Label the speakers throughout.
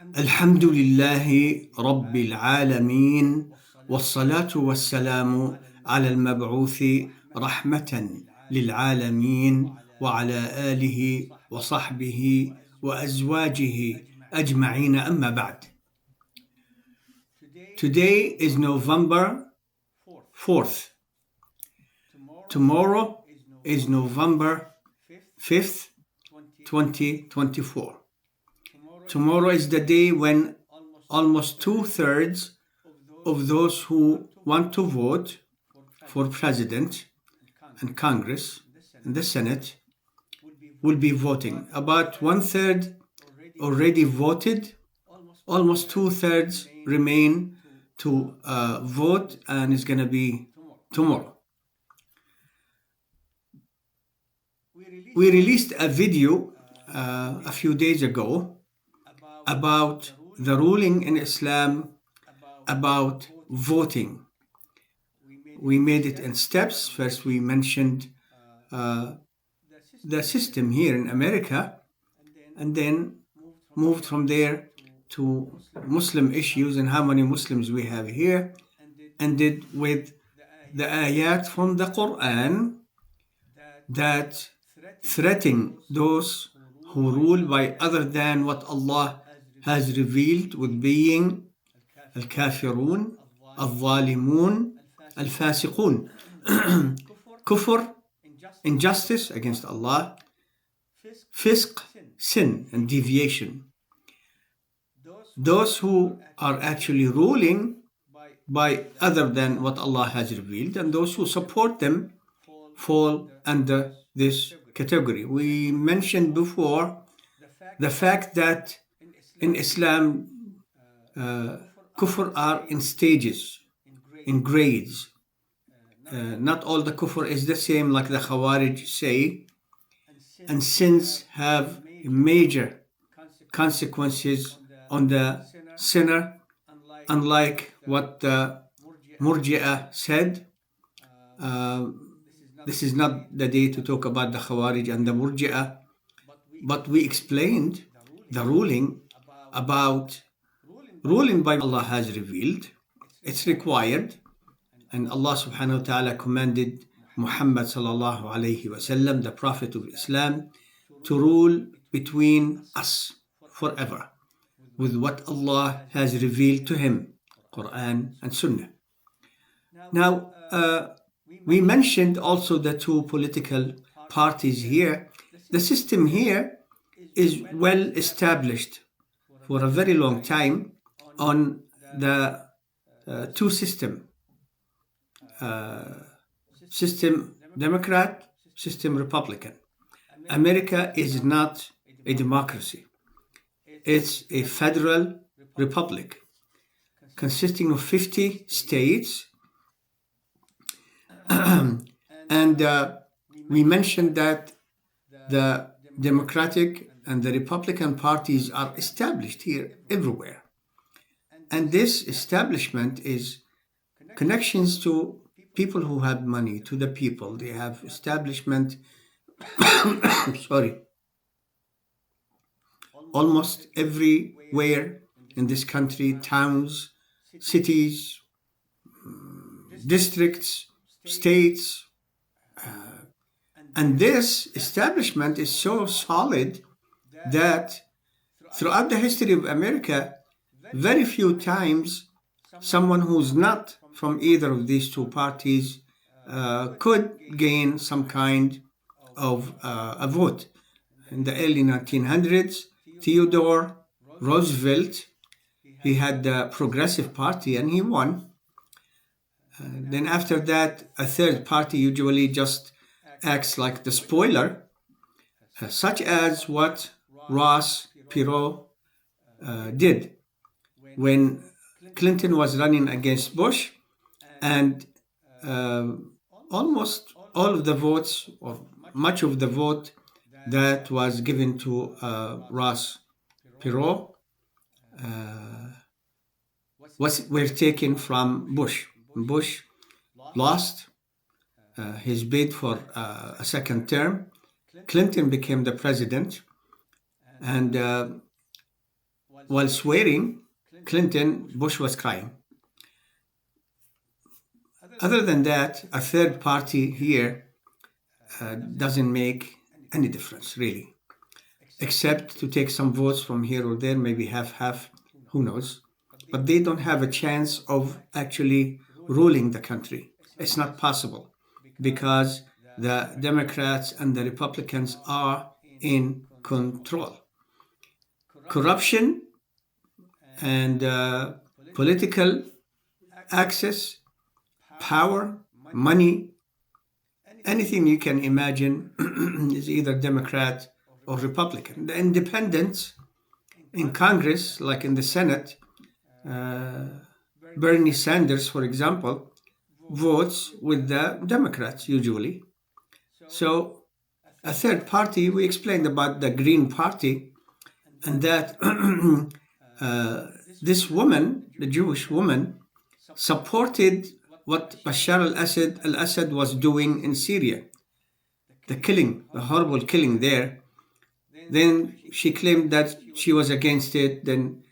Speaker 1: الحمد لله رب العالمين والصلاة والسلام على المبعوث رحمة للعالمين وعلى آله وصحبه وأزواجه أجمعين أما بعد. Today is November 4th. Tomorrow is November 5th, 2024. Tomorrow is the day when almost 2/3 of those who want to vote for president and Congress and the Senate will be voting. About 1/3 already voted. Almost 2/3 remain to vote, and it's going to be tomorrow. We released a video a few days ago about the ruling in Islam about voting. We made it in steps. First, we mentioned the system here in America, and then moved from there to Muslim issues and how many Muslims we have here, ended with the ayat from the Quran that threaten those who rule by other than what Allah has revealed with being al-kafirun, al-zalimun, al-fasiqun. Kufr, injustice against Allah; fisq, sin and deviation. Those who are actually ruling by other than what Allah has revealed, and those who support them fall under this category. We mentioned before the fact that in Islam, kufr are in stages, in grades. Not all the kufr is the same, like the Khawarij say, and sins have major consequences on the sinner, unlike what the Murji'ah said. This is not the day to talk about the Khawarij and the Murji'ah, but we explained the ruling about ruling by Allah has revealed. It's required, and Allah subhanahu wa ta'ala commanded Muhammad sallallahu alayhi wa sallam, the Prophet of Islam, to rule between us forever with what Allah has revealed to him, Quran and Sunnah. Now, we mentioned also the two political parties here. The system here is well established for a very long time on the two system Democrat, system Republican. America is not a democracy. It's a federal republic consisting of 50 states. And we mentioned that the Democratic and the Republican parties are established here everywhere. And this establishment is connections to people who have money, to the people. They have establishment, almost everywhere in this country, towns, cities, districts, states. And this establishment is so solid that throughout the history of America, very few times someone who's not from either of these two parties could gain some kind of a vote. In the early 1900s, Theodore Roosevelt, he had the Progressive Party and he won. Then after that, a third party usually just acts like the spoiler, such as what Ross Perot did when Clinton was running against Bush, and almost all of the votes, or much of the vote that was given to Ross Perot were taken from Bush. Bush lost his bid for a second term. Clinton became the president, and while swearing Clinton, Bush was crying. Other than that, a third party here doesn't make any difference, really, except to take some votes from here or there, maybe half, who knows. But they don't have a chance of actually ruling the country. It's not possible because the Democrats and the Republicans are in control. Corruption and political access, power, money, anything you can imagine is either Democrat or Republican. The independents in Congress, like in the Senate, Bernie Sanders, for example, votes with the Democrats usually. So a third party, we explained about the Green Party, and that this woman, the Jewish woman, supported what Bashar al-Assad was doing in Syria, the killing, the horrible killing there. Then she claimed that she was against it. Then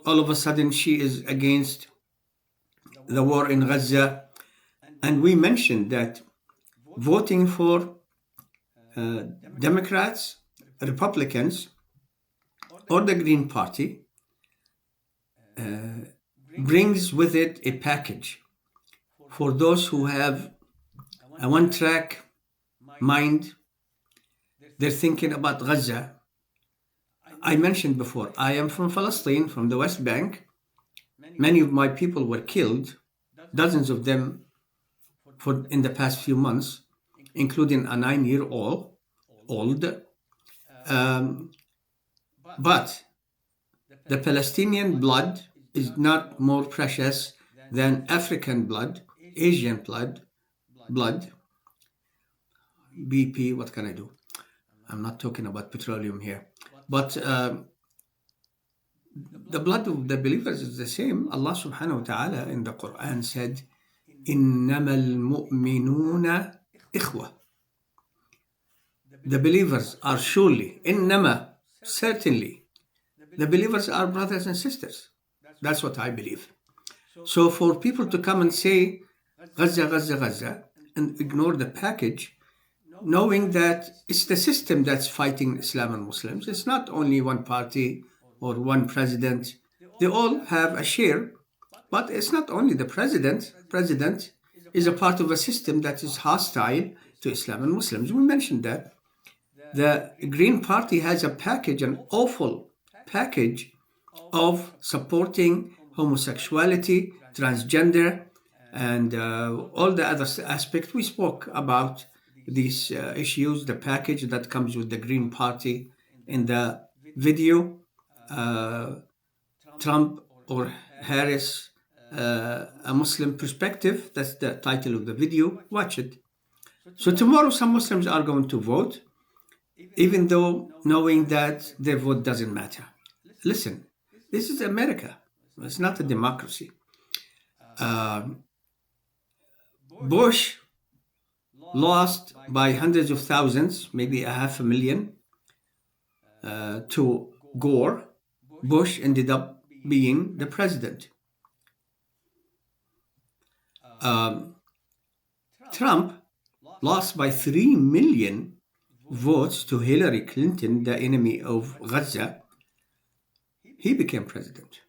Speaker 1: all of a sudden she is against the war in Gaza. And we mentioned that voting for Democrats, Republicans, or the Green Party brings with it a package for those who have a one-track mind. They're thinking about Gaza. I mentioned before, I am from Palestine, from the West Bank. Many of my people were killed, dozens of them in the past few months, including a 9-year-old. But the Palestinian blood is not more precious than African blood, Asian blood. BP, what can I do? I'm not talking about petroleum here. But the blood of the believers is the same. Allah subhanahu wa ta'ala in the Quran said, إِنَّمَا الْمُؤْمِنُونَ إِخْوَةٌ. The believers are surely, إِنَّمَا, certainly, the believers are brothers and sisters. That's what I believe. So for people to come and say, Gaza, Gaza, Gaza, and ignore the package, knowing that it's the system that's fighting Islam and Muslims. It's not only one party or one president. They all have a share, but it's not only the president. President is a part of a system that is hostile to Islam and Muslims. We mentioned that. The Green Party has a package, an awful package of supporting homosexuality, transgender, and all the other aspects. We spoke about these issues, the package that comes with the Green Party in the video. Trump or Harris, a Muslim perspective. That's the title of the video. Watch it. So tomorrow some Muslims are going to vote, even though knowing that their vote doesn't matter. Listen, this is America. It's not a democracy. Bush lost by hundreds of thousands, maybe 500,000, to Gore. Bush ended up being the president. Trump lost by 3 million votes to Hillary Clinton, the enemy of Gaza. He became president.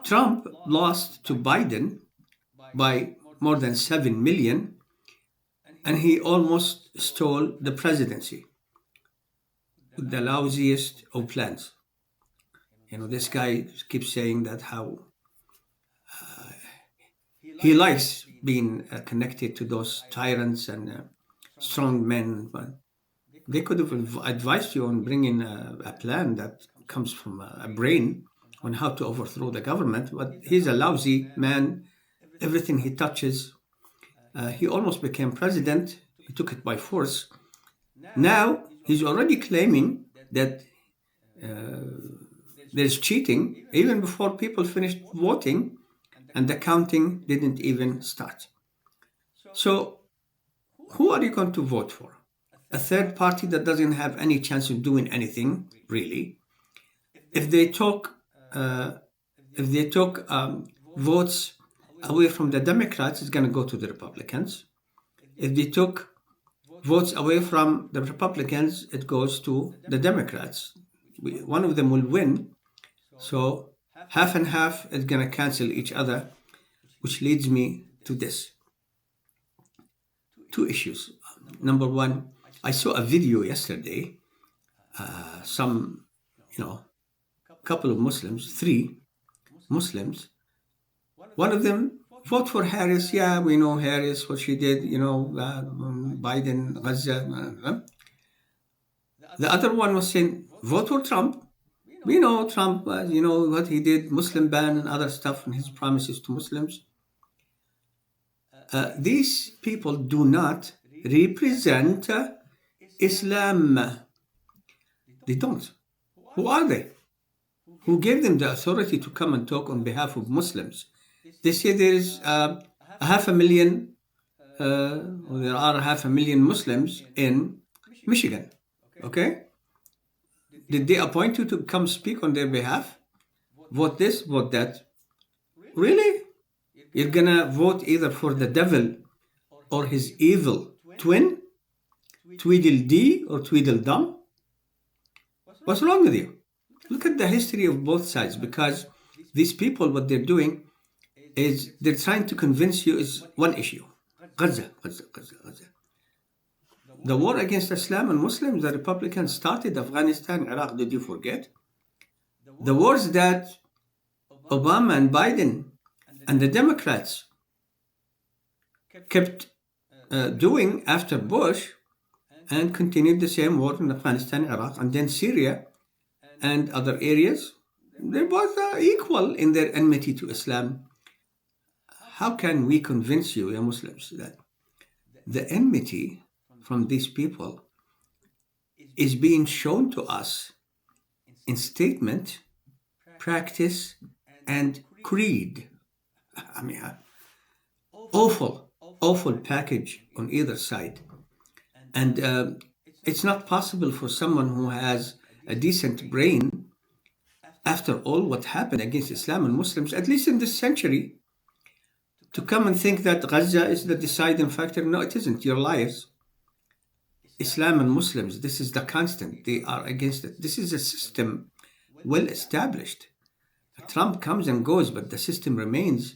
Speaker 1: Trump lost to Biden by more than 7 million, and he almost stole the presidency with the lousiest of plans. You know, this guy keeps saying that how he likes being connected to those tyrants and strong men, but they could have advised you on bringing a plan that comes from a brain on how to overthrow the government. But he's a lousy man. Everything he touches, he almost became president. He took it by force. Now he's already claiming that there's cheating even before people finished voting, and the counting didn't even start. So who are you going to vote for? a third party that doesn't have any chance of doing anything really. If they took votes away from the Democrats, it's going to go to the Republicans. If they took votes away from the Republicans, it goes to the Democrats. One of them will win. So half and half is going to cancel each other, which leads me to this. Two issues. Number one, I saw a video yesterday. Couple of Muslims, 3 Muslims. One of them vote for Harris. Yeah, we know Harris, what she did, Biden, Gaza. The other one was saying, vote for Trump. We know Trump, what he did, Muslim ban and other stuff and his promises to Muslims. These people do not represent Islam. They don't. Who are they? Who gave them the authority to come and talk on behalf of Muslims? They say there is there are 500,000 Muslims in Michigan. Okay? Did they appoint you to come speak on their behalf? Vote this, vote that. Really? You're gonna vote either for the devil or his evil twin? Tweedledee or Tweedledum? What's wrong with you? Look at the history of both sides, because these people, what they're doing is they're trying to convince you is one issue. Gaza. The war against Islam and Muslims, the Republicans started Afghanistan, Iraq, did you forget? The wars that Obama and Biden and the Democrats kept doing after Bush and continued the same war in Afghanistan, Iraq, and then Syria and other areas. They're both equal in their enmity to Islam. How can we convince you, ya Muslims, that the enmity from these people is being shown to us in statement, practice, and creed? I mean, awful package on either side. And it's not possible for someone who has a decent brain, after all what happened against Islam and Muslims, at least in this century, to come and think that Gaza is the deciding factor. No, it isn't. You're liars. Islam and Muslims, this is the constant. They are against it. This is a system well established. Trump comes and goes, but the system remains.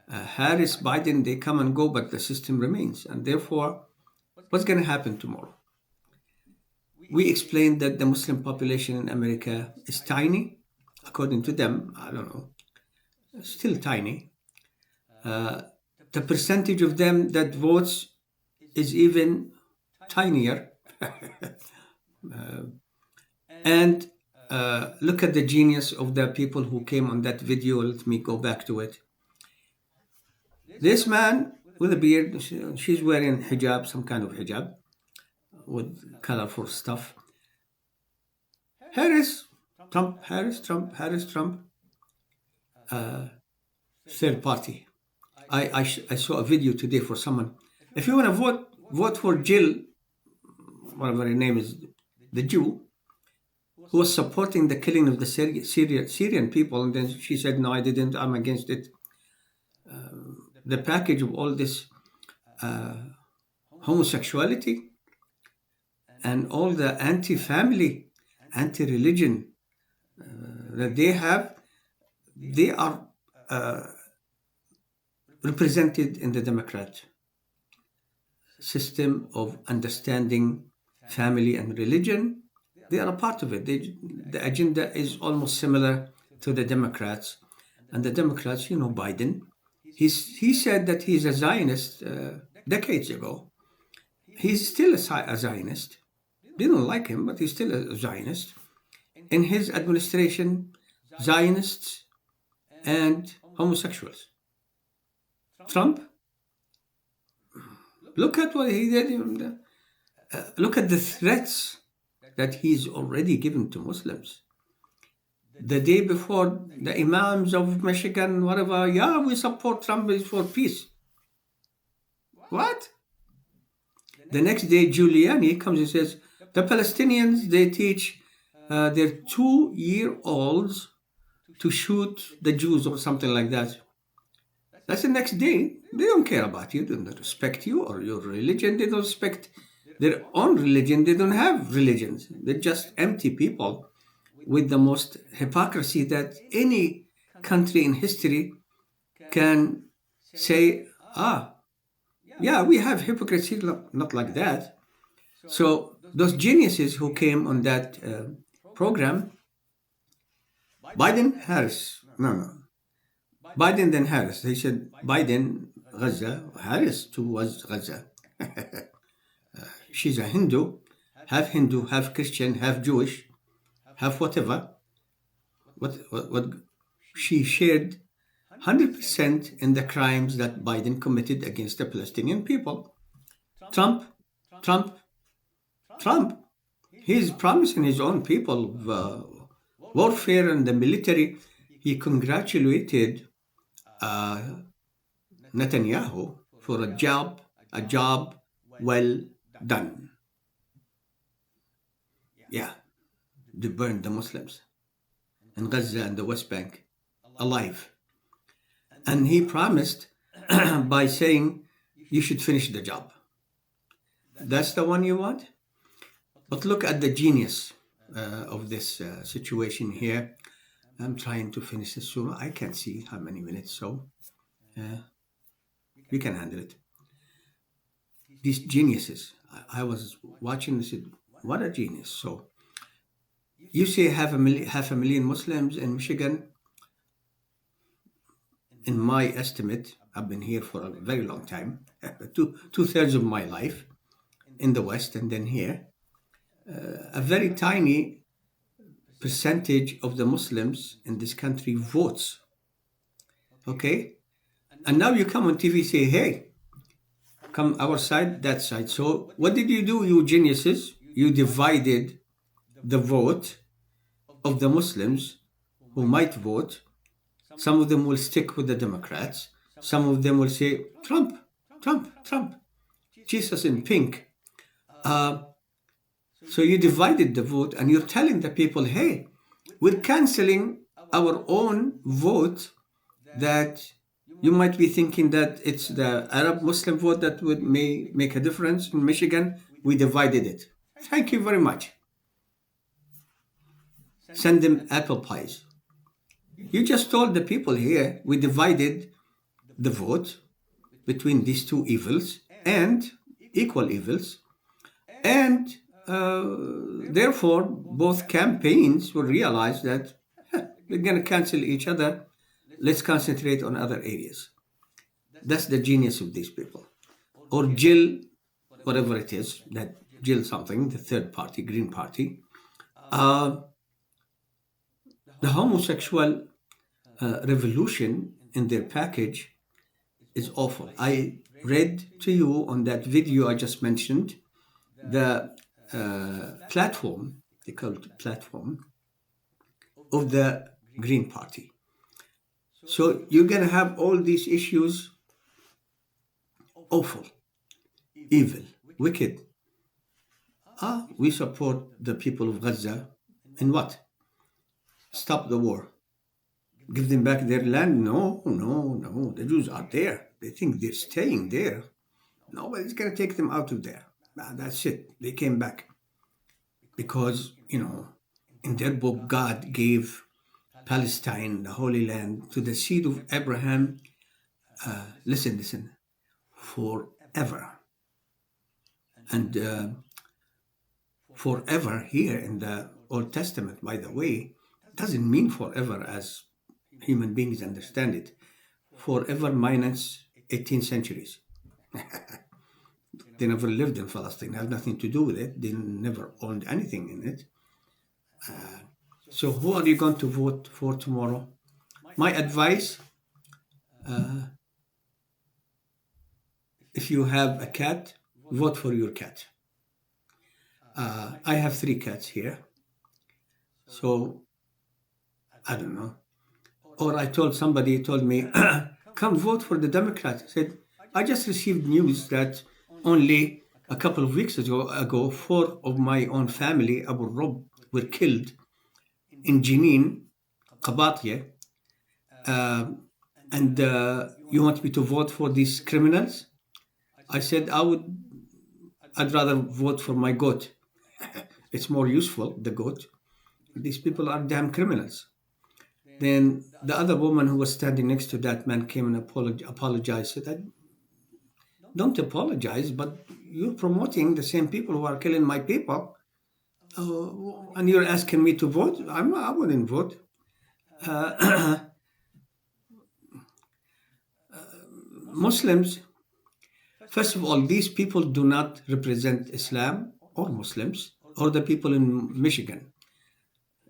Speaker 1: Harris, Biden, they come and go, but the system remains. And therefore, what's going to happen tomorrow? We explained that the Muslim population in America is tiny. According to them, I don't know, still tiny. The percentage of them that votes is even tinier. And look at the genius of the people who came on that video. Let me go back to it. This man with a beard, she's wearing hijab, some kind of hijab with colorful stuff. Harris, Trump. Third party. I saw a video today for someone. If you want to vote for Jill, whatever her name is, the Jew, who was supporting the killing of the Syrian people, and then she said, no, I didn't, I'm against it. The package of all this homosexuality and all the anti-family, anti-religion that they have, they are represented in the Democrat system of understanding family and religion. They are a part of it. The agenda is almost similar to the Democrats. And the Democrats, Biden, he said that he's a Zionist decades ago. He's still a Zionist. They don't like him, but he's still a Zionist. In his administration, Zionists and homosexuals. Trump, look at what he did. Look at the threats that he's already given to Muslims. The day before, the imams of Michigan, whatever, we support Trump is for peace. What? The next day, Giuliani comes and says, the Palestinians, they teach their 2-year-olds to shoot the Jews or something like that. That's the next day. They don't care about you. They don't respect you or your religion. They don't respect their own religion. They don't have religions. They're just empty people with the most hypocrisy that any country in history can say, yeah, we have hypocrisy, not like that. So those geniuses who came on that program, Biden, Harris, no, Biden then Harris. They said Biden, Gaza, Harris too was Gaza. She's a Hindu, half Christian, half Jewish, half whatever. What she shared 100% in the crimes that Biden committed against the Palestinian people. Trump, he's promising his own people warfare and the military. He congratulated Netanyahu for a job well done. Yeah, they burned the Muslims in Gaza and the West Bank alive. And he promised by saying, you should finish the job. That's the one you want? But look at the genius of this situation here. I'm trying to finish the surah. I can't see how many minutes, so we can handle it. These geniuses, I was watching this, what a genius. So you say half a million Muslims in Michigan. In my estimate, I've been here for a very long time, two-thirds of my life in the West and then here. A very tiny percentage of the Muslims in this country votes. Okay? And now you come on TV say, hey, come our side, that side. So what did you do, you geniuses? You divided the vote of the Muslims who might vote. Some of them will stick with the Democrats. Some of them will say, Trump, Jesus in pink. So you divided the vote and you're telling the people, hey, we're canceling our own vote that you might be thinking that it's the Arab Muslim vote that may make a difference in Michigan. We divided it. Thank you very much. Send them apple pies. You just told the people here, we divided the vote between these two evils and equal evils. And therefore, both campaigns will realize that we're going to cancel each other. Let's concentrate on other areas. That's the genius of these people. Or Jill, whatever it is, that Jill something, the third party, Green Party. The homosexual revolution in their package is awful. I read to you on that video I just mentioned, the platform, they call it platform, of the Green Party. So you're going to have all these issues, awful, evil, wicked. We support the people of Gaza in what? Stop the war. Give them back their land? No. The Jews are there. They think they're staying there. Nobody's going to take them out of there. That's it. They came back. Because, in their book, God gave Palestine, the Holy Land, to the seed of Abraham. Listen, forever. And forever here in the Old Testament, by the way, doesn't mean forever as human beings understand it. Forever minus 18 centuries. They never lived in Palestine, have nothing to do with it. They never owned anything in it. So who are you going to vote for tomorrow? My advice, if you have a cat, vote for your cat. I have 3 cats here. So, I don't know. Or I told somebody, told me, come vote for the Democrats. I said, I just received news that only a couple of weeks ago 4 of my own family, Abualrub, were killed in Jenin, Qabatiyah, and you want me to vote for these criminals? I said I'd rather vote for my goat. It's more useful, the goat. These people are damn criminals. Then the other woman who was standing next to that man came and apologized. Said, don't apologize, but you're promoting the same people who are killing my people, and you're asking me to vote? I wouldn't vote. Muslims, first of all, these people do not represent Islam or Muslims or the people in Michigan.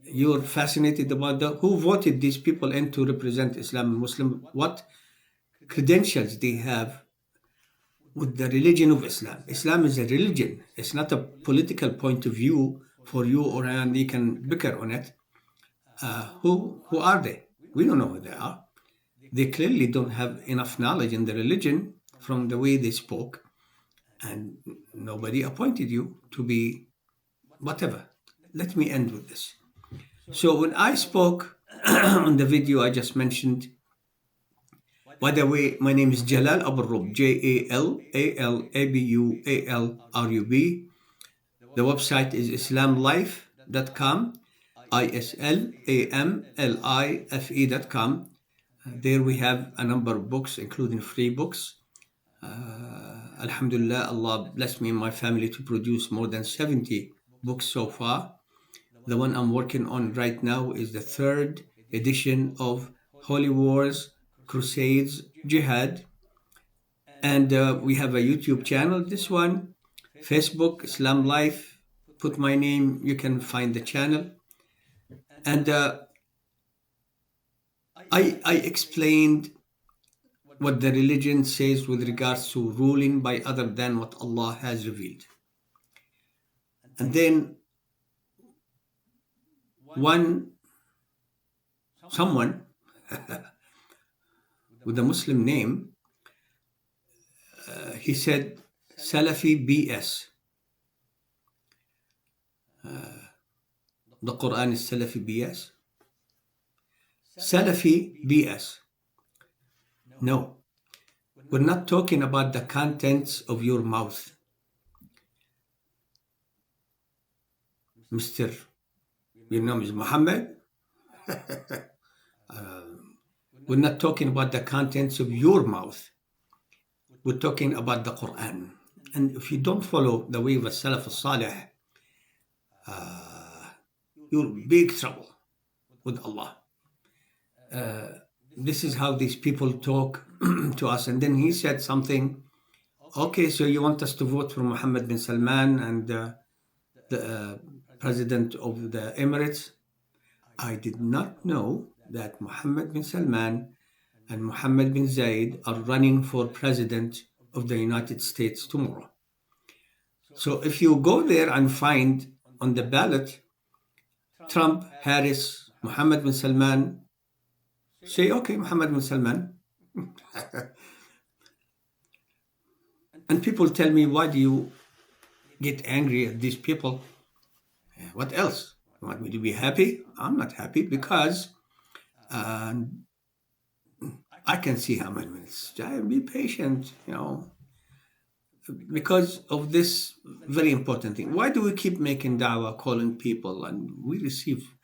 Speaker 1: You're fascinated about who voted these people in to represent Islam and Muslim, what credentials they have with the religion of Islam. Islam is a religion. It's not a political point of view for you, and you can bicker on it. Who are they? We don't know who they are. They clearly don't have enough knowledge in the religion from the way they spoke, and nobody appointed you to be whatever. Let me end with this. So when I spoke on the video I just mentioned, by the way, my name is Jalal Abualrub, Jalalabualrub. The website is islamlife.com, islamlife.com. There we have a number of books, including free books. Alhamdulillah, Allah blessed me and my family to produce more than 70 books so far. The one I'm working on right now is the 3rd edition of Holy Wars, Crusades, Jihad. And we have a YouTube channel, this one, Facebook, Islam Life. Put my name, you can find the channel. And I explained what the religion says with regards to ruling by other than what Allah has revealed. And then someone with a Muslim name, he said, Salafi BS. The Quran is Salafi BS. Salafi BS. No, we're not talking about the contents of your mouth. Mr. Your name is Muhammad. We're not talking about the contents of your mouth. We're talking about the Quran. And if you don't follow the way of a Salaf al-Salih, you're in big trouble with Allah. This is how these people talk to us. And then he said something, okay, so you want us to vote for Mohammed bin Salman and the President of the Emirates? I did not know that Mohammed bin Salman and Mohammed bin Zayed are running for President of the United States tomorrow. So if you go there and find on the ballot Trump, Harris, Mohammed bin Salman, say, okay, Mohammed bin Salman. And people tell me, why do you get angry at these people? What else? You want me to be happy? I'm not happy because I can see how many minutes. Be patient, because of this very important thing. Why do we keep making dawah, calling people, and we receive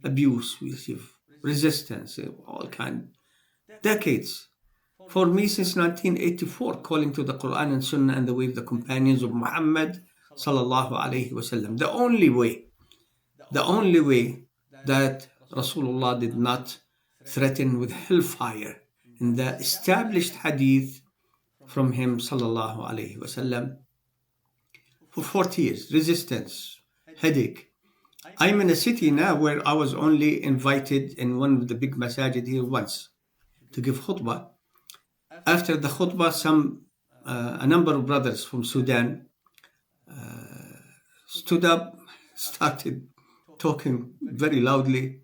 Speaker 1: abuse, we receive resistance, all kind, decades. For me, since 1984, calling to the Quran and Sunnah and the way of the companions of Muhammad sallallahu alaihi wasallam. The only way that Rasulullah did not threaten with hellfire in the established hadith from him sallallahu alaihi wasallam. For 40 years, resistance, headache. I'm in a city now where I was only invited in one of the big masajid here once to give khutbah. After the khutbah, a number of brothers from Sudan stood up, started talking very loudly.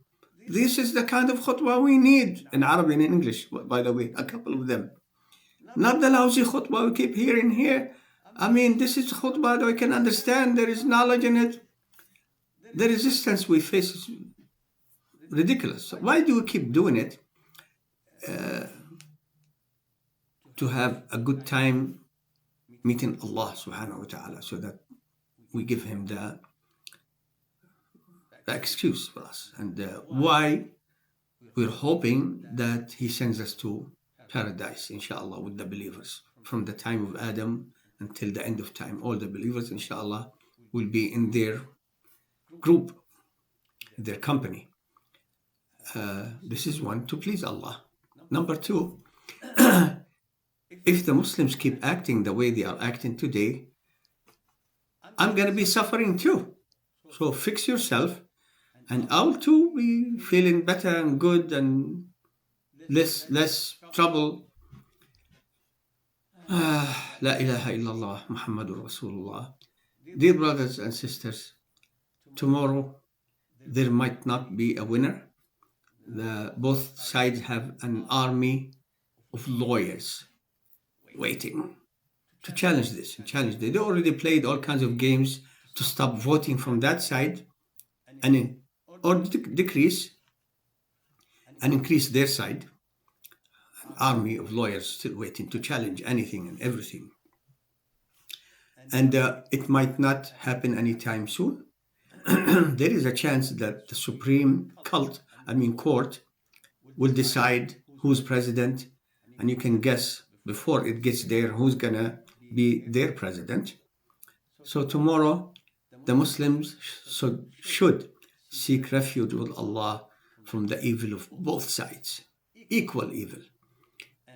Speaker 1: This is the kind of khutbah we need, in Arabic and in English, by the way, a couple of them. Not the lousy khutbah we keep hearing here. I mean, this is khutbah that I can understand. There is knowledge in it. The resistance we face is ridiculous. So why do we keep doing it? To have a good time meeting Allah subhanahu wa ta'ala, so that we give him the excuse for us. And why we're hoping that he sends us to paradise, inshallah, with the believers. From the time of Adam until the end of time, all the believers, inshallah, will be in their group, their company. This is one, to please Allah. Number two, if the Muslims keep acting the way they are acting today, I'm going to be suffering too. So fix yourself, and I'll too be feeling better and good and less trouble. La ilaha illallah Muhammadur Rasulullah. Dear brothers and sisters, tomorrow there might not be a winner. Both sides have an army of lawyers waiting to challenge this. They already played all kinds of games to stop voting from that side or decrease and increase their side. An army of lawyers still waiting to challenge anything and everything. And it might not happen anytime soon. There is a chance that the Supreme Court will decide who's president, and you can guess before it gets there who's gonna be their president. So tomorrow, the Muslims should seek refuge with Allah from the evil of both sides, equal evil.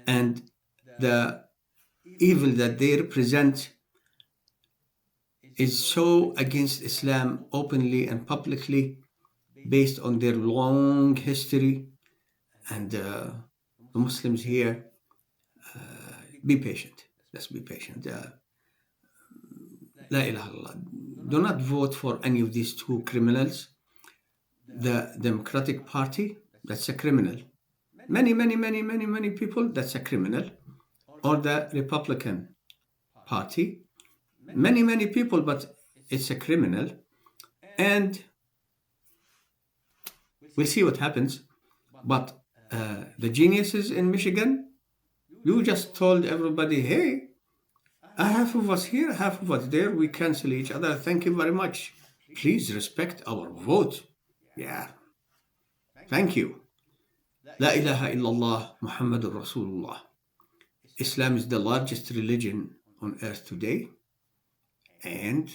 Speaker 1: And the evil that they represent is so against Islam openly and publicly, based on their long history. And the Muslims here, be patient. Let's be patient. La ilaha illallah. Do not vote for any of these two criminals. The Democratic Party, that's a criminal. Many people, that's a criminal. Or the Republican Party. Many people, but it's a criminal. And we'll see what happens. But the geniuses in Michigan, you just told everybody, hey, half of us here, half of us there, we cancel each other. Thank you very much. Please respect our vote. Yeah. Thank you. La ilaha illallah Muhammadur Rasulullah. Islam is the largest religion on earth today, and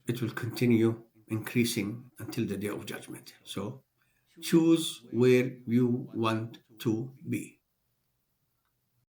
Speaker 1: it will continue increasing until the day of judgment. So choose where you want to be.